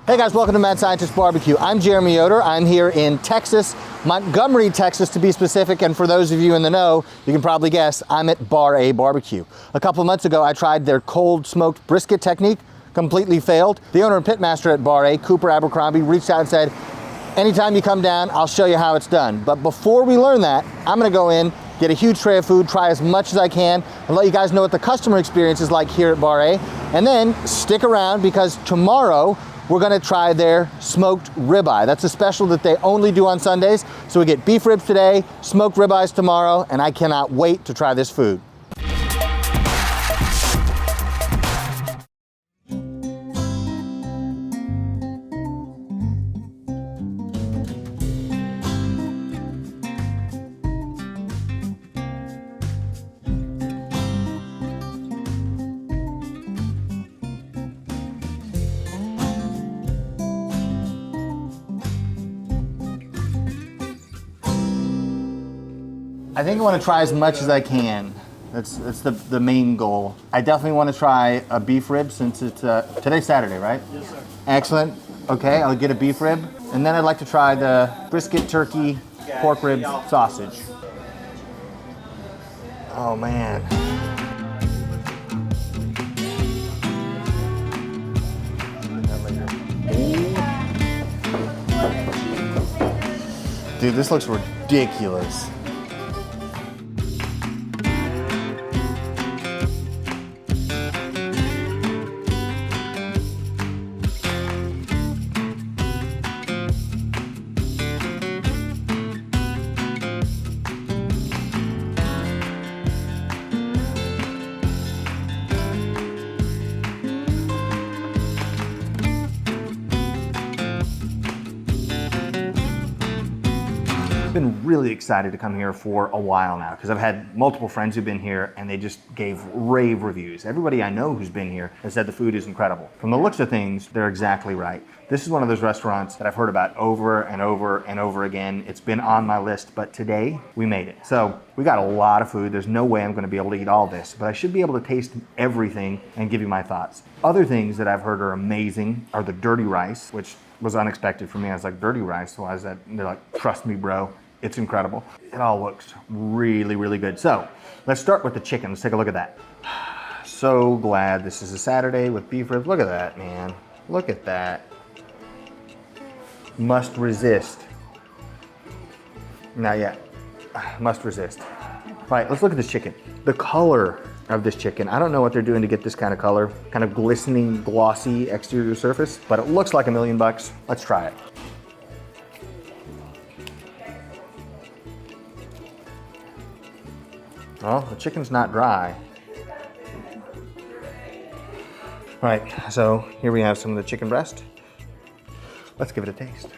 Hey guys, welcome to Mad Scientist Barbecue. I'm Jeremy Yoder. I'm here in Texas, Montgomery, Texas to be specific, and for those of you in the know, you can probably guess, I'm at Bar-A-BBQ. A couple of months ago, I tried their cold smoked brisket technique, completely failed. The owner and pitmaster at Bar-A, Cooper Abercrombie, reached out and said, anytime you come down, I'll show you how it's done. But before we learn that, I'm gonna go in, get a huge tray of food, try as much as I can, and let you guys know what the customer experience is like here at Bar-A. And then stick around because tomorrow, we're gonna try their smoked ribeye. That's a special that they only do on Sundays. So we get beef ribs today, smoked ribeyes tomorrow, and I cannot wait to try this food. I think I want to try as much as I can. That's the main goal. I definitely want to try a beef rib since it's today's Saturday, right? Yes, sir. Excellent. Okay, I'll get a beef rib, and then I'd like to try the brisket, turkey, pork rib, sausage. Oh man. Dude, this looks ridiculous. Been really excited to come here for a while now because I've had multiple friends who've been here and they just gave rave reviews. Everybody I know who's been here has said the food is incredible. From the looks of things, they're exactly right. This is one of those restaurants that I've heard about over and over and over again. It's been on my list, but today we made it. So we got a lot of food. There's no way I'm going to be able to eat all this, but I should be able to taste everything and give you my thoughts. Other things that I've heard are amazing are the dirty rice, which was unexpected for me. I was like, dirty rice? Why is that? And they're like, trust me, bro. It's incredible. It all looks really, really good. So let's start with the chicken. Let's take a look at that. So glad this is a Saturday with beef ribs. Look at that, man. Look at that. Must resist. Not yet. Must resist. All right, let's look at this chicken. The color of this chicken, I don't know what they're doing to get this kind of color, kind of glistening, glossy exterior surface, but it looks like $1 million. Let's try it. Well, the chicken's not dry. All right, so here we have some of the chicken breast. Let's give it a taste.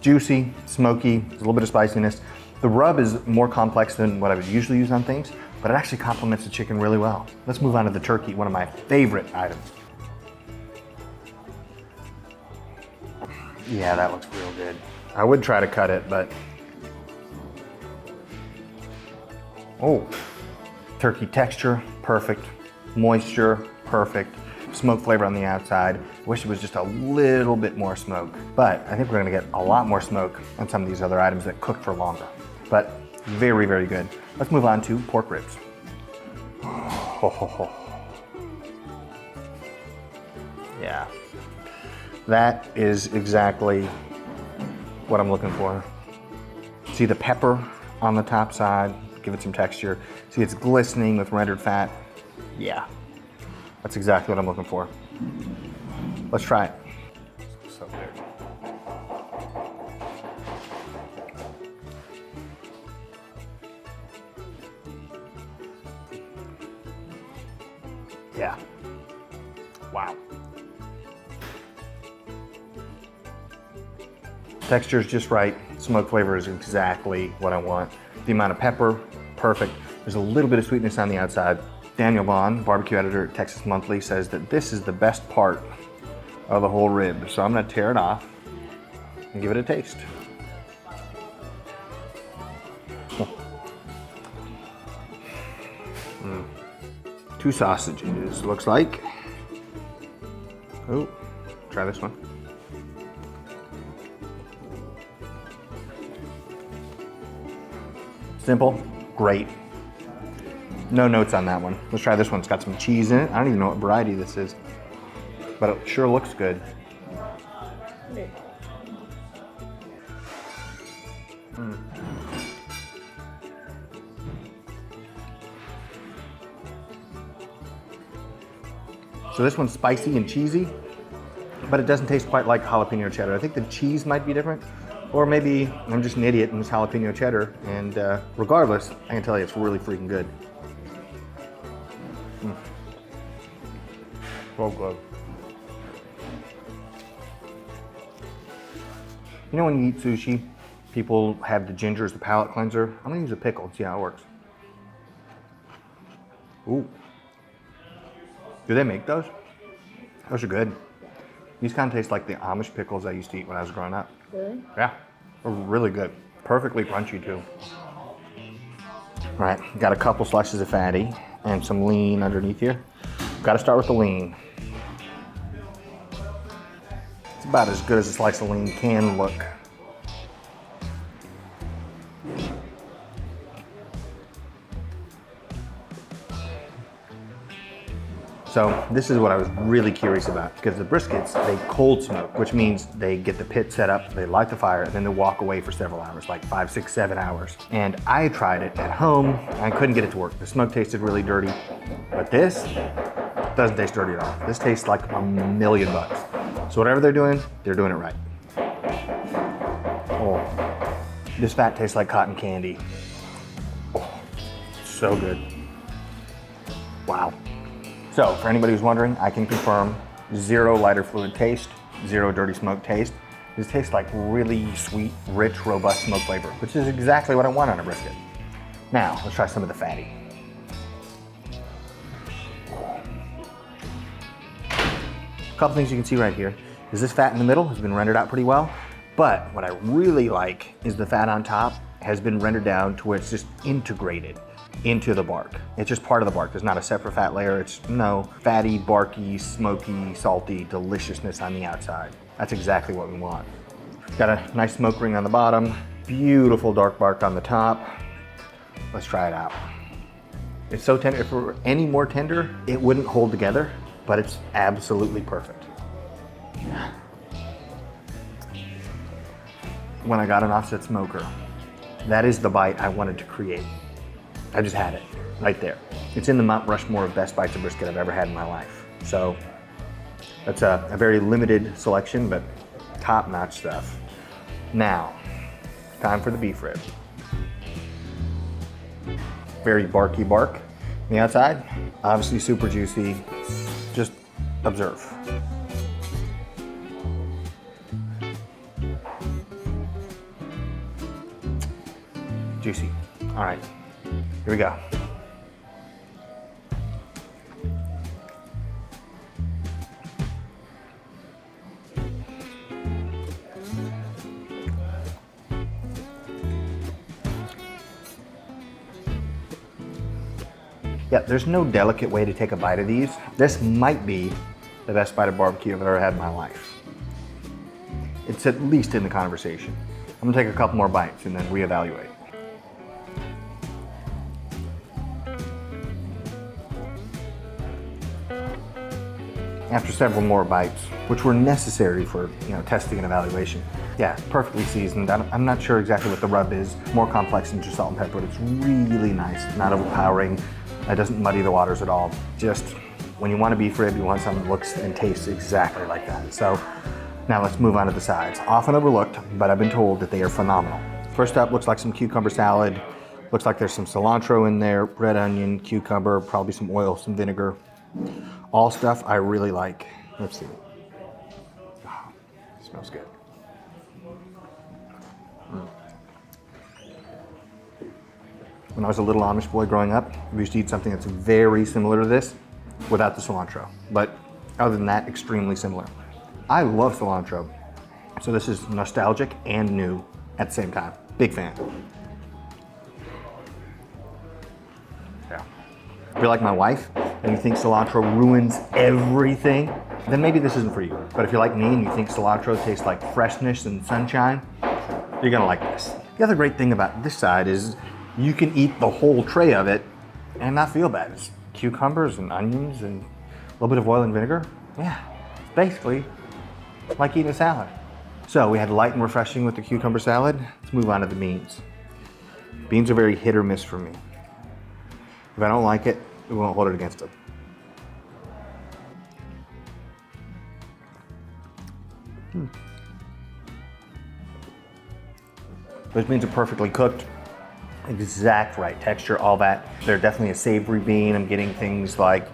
Juicy, smoky, there's a little bit of spiciness. The rub is more complex than what I would usually use on things, but it actually complements the chicken really well. Let's move on to the turkey, one of my favorite items. Yeah, that looks real good. I would try to cut it, but... Oh, turkey texture, perfect. Moisture, perfect. Smoke flavor on the outside. Wish it was just a little bit more smoke, but I think we're gonna get a lot more smoke on some of these other items that cook for longer. But very, very good. Let's move on to pork ribs. Yeah. That is exactly what I'm looking for. See the pepper on the top side, give it some texture. See it's glistening with rendered fat. Yeah, that's exactly what I'm looking for. Let's try it. So good. Yeah, wow. Texture is just right. Smoke flavor is exactly what I want. The amount of pepper, perfect. There's a little bit of sweetness on the outside. Daniel Vaughn, barbecue editor at Texas Monthly, says that this is the best part of the whole rib. So I'm gonna tear it off and give it a taste. 2 sausages, looks like. Oh, try this one. Simple, great. No notes on that one. Let's try this one. It's got some cheese in it. I don't even know what variety this is, but it sure looks good. So this one's spicy and cheesy, but it doesn't taste quite like jalapeno cheddar. I think the cheese might be different, or maybe I'm just an idiot and it's jalapeno cheddar, and regardless, I can tell you it's really freaking good. So good. You know when you eat sushi, people have the ginger as the palate cleanser? I'm gonna use a pickle and see how it works. Ooh. Do they make those? Those are good. These kind of taste like the Amish pickles I used to eat when I was growing up. Really? Yeah, they're really good. Perfectly crunchy too. All right, got a couple slices of fatty and some lean underneath here. Got to start with the lean. It's about as good as a slice of lean can look. So this is what I was really curious about, because the briskets, they cold smoke, which means they get the pit set up, they light the fire, and then they walk away for several hours, like 5, 6, 7 hours. And I tried it at home, and I couldn't get it to work. The smoke tasted really dirty, but this doesn't taste dirty at all. This tastes like $1,000,000. So whatever they're doing it right. Oh, this fat tastes like cotton candy. Oh, so good. Wow. So, for anybody who's wondering, I can confirm 0 lighter fluid taste, 0 dirty smoke taste. This tastes like really sweet, rich, robust smoke flavor, which is exactly what I want on a brisket. Now, let's try some of the fatty. A couple things you can see right here is this fat in the middle has been rendered out pretty well, but what I really like is the fat on top has been rendered down to where it's just integrated into the bark. It's just part of the bark. There's not a separate fat layer. It's fatty, barky, smoky, salty deliciousness on the outside. That's exactly what we want. Got a nice smoke ring on the bottom, beautiful dark bark on the top. Let's try it out. It's so tender. If it were any more tender, it wouldn't hold together, but it's absolutely perfect. When I got an offset smoker, that is the bite I wanted to create. I just had it right there. It's in the Mount Rushmore of best bites of brisket I've ever had in my life. So that's a very limited selection, but top-notch stuff. Now, time for the beef rib. Very barky bark on the outside, obviously super juicy. Just observe. Juicy. All right. Here we go. Yeah, there's no delicate way to take a bite of these. This might be the best bite of barbecue I've ever had in my life. It's at least in the conversation. I'm gonna take a couple more bites and then reevaluate. After several more bites, which were necessary for testing and evaluation. Yeah, perfectly seasoned. I'm not sure exactly what the rub is. More complex than just salt and pepper, but it's really nice, not overpowering. It doesn't muddy the waters at all. Just when you want a beef rib, you want something that looks and tastes exactly like that. So now let's move on to the sides. Often overlooked, but I've been told that they are phenomenal. First up, looks like some cucumber salad. Looks like there's some cilantro in there, red onion, cucumber, probably some oil, some vinegar. All stuff I really like. Let's see. Oh, smells good. When I was a little Amish boy growing up, we used to eat something that's very similar to this without the cilantro. But other than that, extremely similar. I love cilantro. So this is nostalgic and new at the same time. Big fan. Yeah. you're like my wife and you think cilantro ruins everything, then maybe this isn't for you. But if you're like me and you think cilantro tastes like freshness and sunshine, you're gonna like this. The other great thing about this side is you can eat the whole tray of it and not feel bad. It's cucumbers and onions and a little bit of oil and vinegar. Yeah, it's basically like eating a salad. So we had light and refreshing with the cucumber salad. Let's move on to the beans. Beans are very hit or miss for me. If I don't like it, we won't hold it against them. Those beans are perfectly cooked, exact right texture, all that. They're definitely a savory bean. I'm getting things like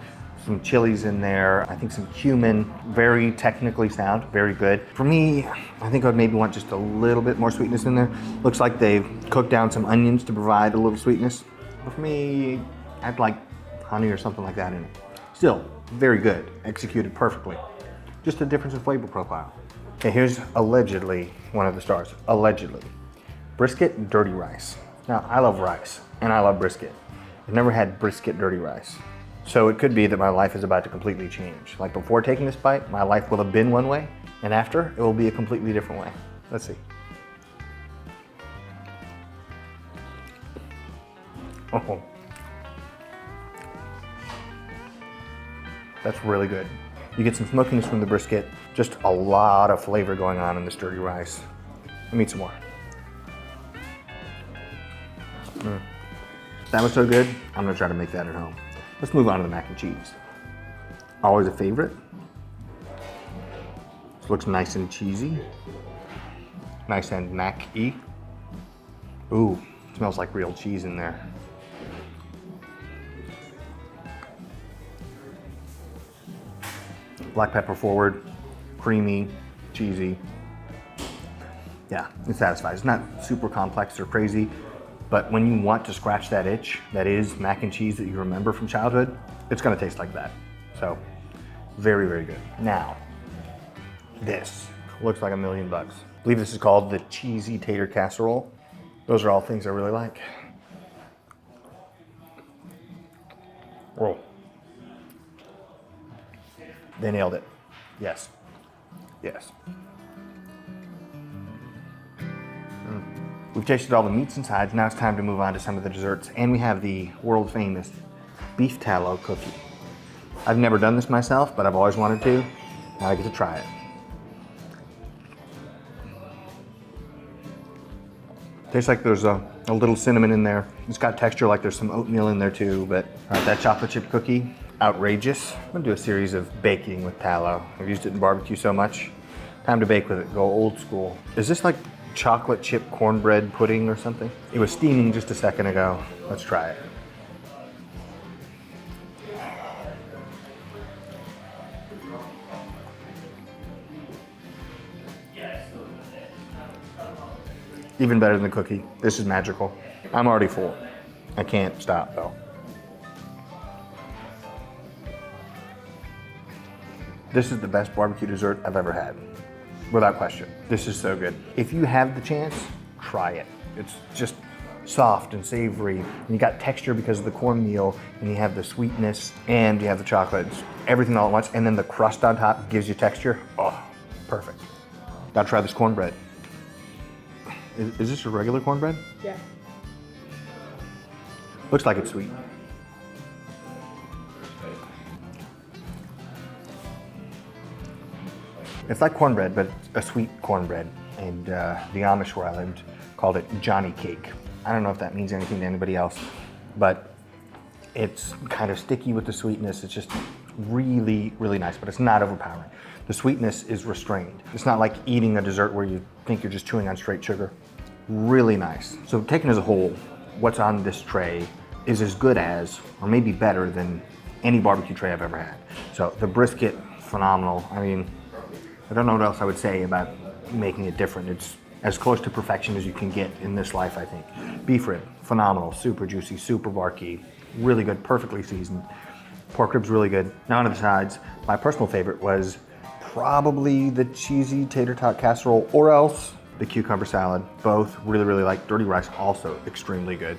some chilies in there, I think some cumin, very technically sound, very good. For me, I think I would maybe want just a little bit more sweetness in there. Looks like they've cooked down some onions to provide a little sweetness. But for me, I'd like honey or something like that in it. Still, very good, executed perfectly. Just a difference in flavor profile. Okay, here's allegedly one of the stars, allegedly. Brisket dirty rice. Now, I love rice, and I love brisket. I've never had brisket dirty rice. So it could be that my life is about to completely change. Like before taking this bite, my life will have been one way, and after, it will be a completely different way. Let's see. Oh. That's really good. You get some smokiness from the brisket, just a lot of flavor going on in this dirty rice. Let me eat some more. That was so good, I'm gonna try to make that at home. Let's move on to the mac and cheese. Always a favorite. This looks nice and cheesy. Nice and mac-y. Ooh, smells like real cheese in there. Black pepper forward, creamy, cheesy. Yeah, it satisfies. It's not super complex or crazy, but when you want to scratch that itch, that is mac and cheese that you remember from childhood, it's gonna taste like that. So, very, very good. Now, this looks like $1 million. I believe this is called the cheesy tater casserole. Those are all things I really like. Whoa. They nailed it. Yes. Yes. We've tasted all the meats and sides. Now it's time to move on to some of the desserts. And we have the world famous beef tallow cookie. I've never done this myself, but I've always wanted to. Now I get to try it. Tastes like there's a little cinnamon in there. It's got texture like there's some oatmeal in there too, but that chocolate chip cookie, outrageous. I'm gonna do a series of baking with tallow. I've used it in barbecue so much. Time to bake with it, go old school. Is this like chocolate chip cornbread pudding or something? It was steaming just a second ago. Let's try it. Even better than the cookie. This is magical. I'm already full. I can't stop though. This is the best barbecue dessert I've ever had. Without question. This is so good. If you have the chance, try it. It's just soft and savory. And you got texture because of the cornmeal, and you have the sweetness, and you have the chocolate. It's everything all at once, and then the crust on top gives you texture. Oh, perfect. Gotta try this cornbread. Is this a regular cornbread? Yeah. Looks like it's sweet. It's like cornbread, but a sweet cornbread. And the Amish where I lived called it Johnny Cake. I don't know if that means anything to anybody else, but it's kind of sticky with the sweetness. It's just really, really nice, but it's not overpowering. The sweetness is restrained. It's not like eating a dessert where you think you're just chewing on straight sugar. Really nice. So taken as a whole, what's on this tray is as good as, or maybe better than any barbecue tray I've ever had. So the brisket, phenomenal. I mean, I don't know what else I would say about making it different. It's as close to perfection as you can get in this life, I think. Beef rib, phenomenal, super juicy, super barky, really good, perfectly seasoned. Pork ribs, really good. Now on to the sides. My personal favorite was probably the cheesy tater tot casserole, or else the cucumber salad. Both really, really like. Dirty rice, also extremely good.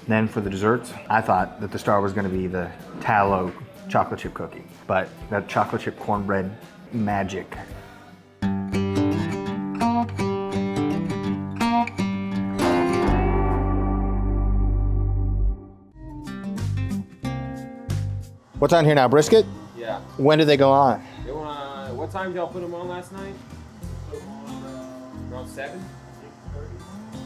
Then for the desserts, I thought that the star was gonna be the tallow chocolate chip cookie, but that chocolate chip cornbread magic. What's on here now, brisket? Yeah. When do they go on? They went on, what time did y'all put them on last night? Around 7?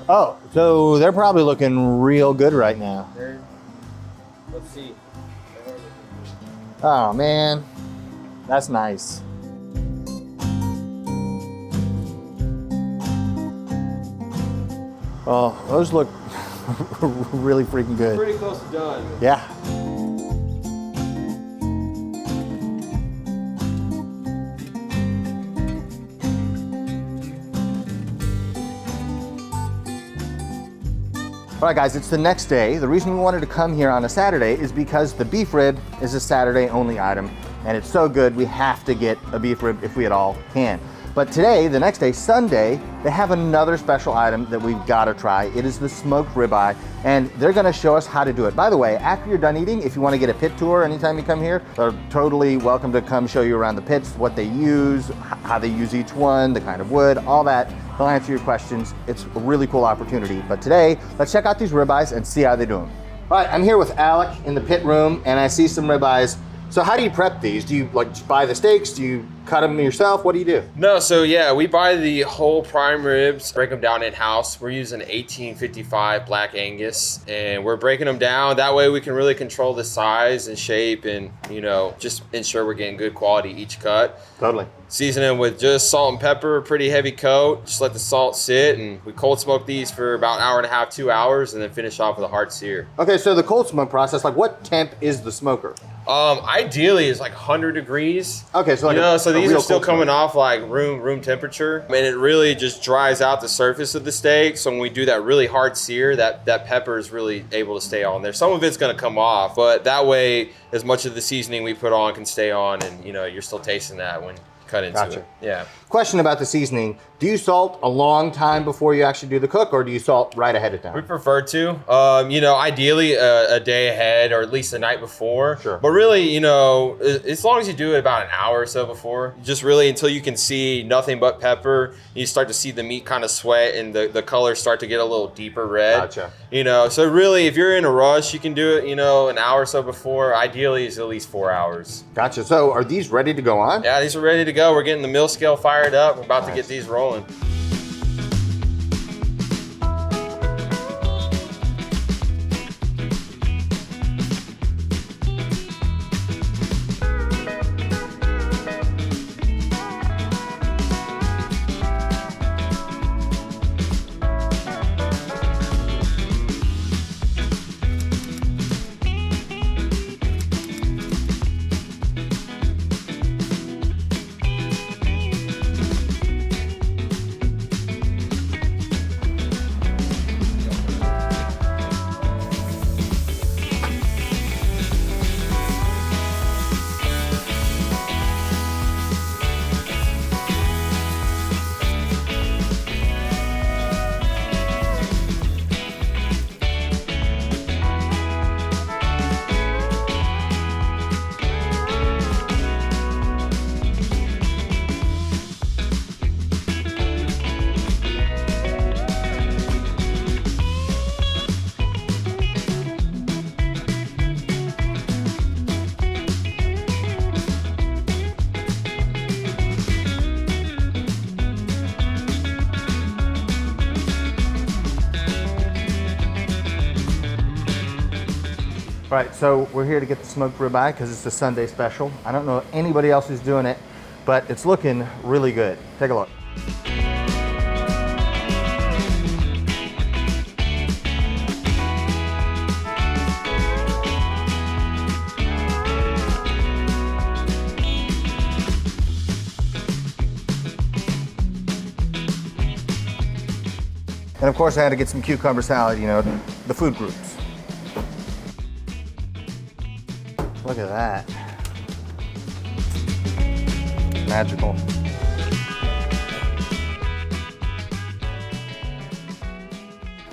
Oh, so they're probably looking real good right now. Let's see. Oh man, that's nice. Oh, those look really freaking good. Pretty close to done. Yeah. All right, guys, it's the next day. The reason we wanted to come here on a Saturday is because the beef rib is a Saturday only item, and it's so good we have to get a beef rib if we at all can. But today, the next day, Sunday, they have another special item that we've got to try. It is the smoked ribeye, and they're going to show us how to do it. By the way, after you're done eating, if you want to get a pit tour anytime you come here, they're totally welcome to come show you around the pits, what they use, how they use each one, the kind of wood, all that. They'll answer your questions. It's a really cool opportunity. But today, let's check out these ribeyes and see how they do them. All right, I'm here with Alec in the pit room, and I see some ribeyes. So how do you prep these? Do you just buy the steaks? Do you cut them yourself? What do you do? No, so yeah, we buy the whole prime ribs, break them down in-house. We're using 1855 Black Angus, and we're breaking them down. That way we can really control the size and shape and, just ensure we're getting good quality each cut. Totally. Season them with just salt and pepper, pretty heavy coat. Just let the salt sit, and we cold smoke these for about an hour and a half, 2 hours, and then finish off with a hard sear. Okay, so the cold smoke process, like what temp is the smoker? Ideally it's like 100 degrees. Okay, so so these are still coming off like room temperature, and it really just dries out the surface of the steak. So when we do that really hard sear, that pepper is really able to stay on there. Some of it's going to come off, but that way as much of the seasoning we put on can stay on, and you're still tasting that when cut into it. Yeah. Question about the seasoning. Do you salt a long time before you actually do the cook, or do you salt right ahead of time? We prefer to. Ideally a day ahead or at least the night before. Sure. But really, as long as you do it about an hour or so before, just really until you can see nothing but pepper, you start to see the meat kind of sweat and the colors start to get a little deeper red. Gotcha. So really, if you're in a rush, you can do it, an hour or so before. Ideally, it's at least 4 hours. Gotcha. So are these ready to go on? Yeah, these are ready to go. We're getting the mill scale fired up. We're about to get these rolling. All right, so we're here to get the smoked ribeye because it's a Sunday special. I don't know if anybody else is doing it, but it's looking really good. Take a look. And of course I had to get some cucumber salad, the food groups. Look at that. Magical.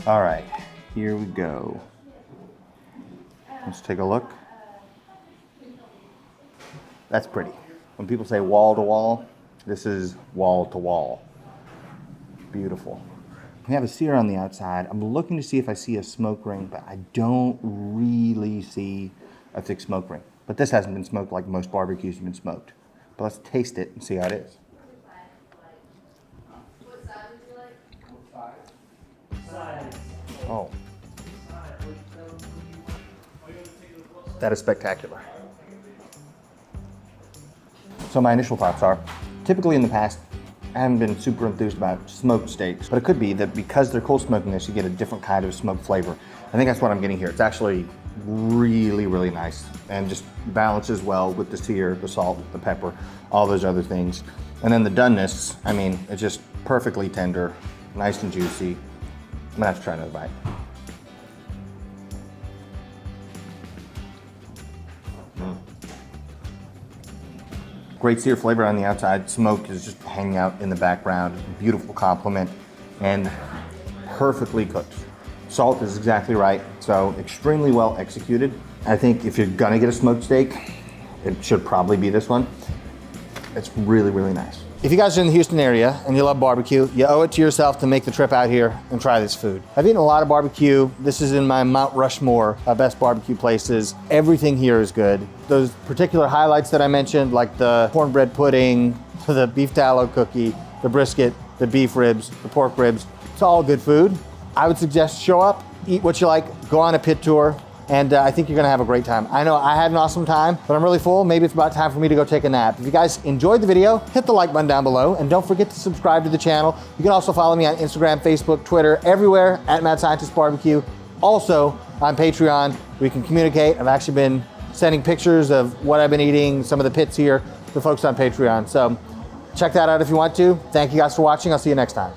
All right, here we go. Let's take a look. That's pretty. When people say wall to wall, this is wall to wall. Beautiful. We have a sear on the outside. I'm looking to see if I see a smoke ring, but I don't really see a thick smoke ring. But this hasn't been smoked like most barbecues have been smoked. But let's taste it and see how it is. Oh. That is spectacular. So my initial thoughts are, typically in the past, I haven't been super enthused about smoked steaks, but it could be that because they're cold smoking this, you get a different kind of smoked flavor. I think that's what I'm getting here. It's actually really, really nice and just balances well with the sear, the salt, the pepper, all those other things. And then the doneness, I mean, it's just perfectly tender, nice and juicy. I'm gonna have to try another bite. Great sear flavor on the outside. Smoke is just hanging out in the background. Beautiful complement and perfectly cooked. Salt is exactly right, so extremely well executed. I think if you're gonna get a smoked steak, it should probably be this one. It's really, really nice. If you guys are in the Houston area and you love barbecue, you owe it to yourself to make the trip out here and try this food. I've eaten a lot of barbecue. This is in my Mount Rushmore of best barbecue places. Everything here is good. Those particular highlights that I mentioned, like the cornbread pudding, the beef tallow cookie, the brisket, the beef ribs, the pork ribs, it's all good food. I would suggest show up, eat what you like, go on a pit tour, and I think you're gonna have a great time. I know I had an awesome time, but I'm really full. Maybe it's about time for me to go take a nap. If you guys enjoyed the video, hit the like button down below, and don't forget to subscribe to the channel. You can also follow me on Instagram, Facebook, Twitter, everywhere at Mad Scientist Barbecue. Also on Patreon, we can communicate. I've actually been sending pictures of what I've been eating, some of the pits here, to folks on Patreon. So check that out if you want to. Thank you guys for watching. I'll see you next time.